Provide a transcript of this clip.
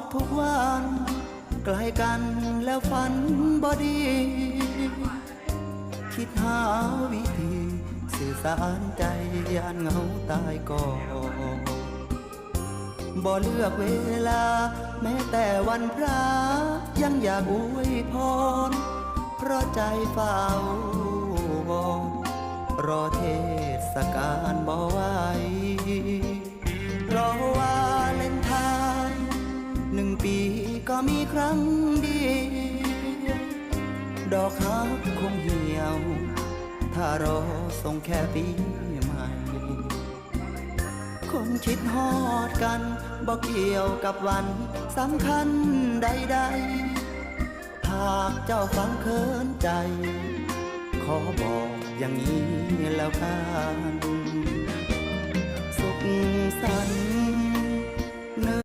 ดทุกวันใกล้กันแล้วฝันบ่ดีคิดหาวิธีสื่อสารใจยานเหงาตายก่อนบ่เลือกเวลาแม้แต่วันพระยังอยากอวยพรเพราะใจเฝ้ารอเทศกาลบ่ไหวรอวาเลนไทน์1 ปีก็มีครั้งเดียวดอกฮักคงเหี่ยวถ้ารอส่งแค่ปีใหม่คนคิดฮอดกันบ่เกี่ยวกับวันสำคัญใดๆหากเจ้าฟังเคินใจขอบอกอย่างนี้แล้วกัน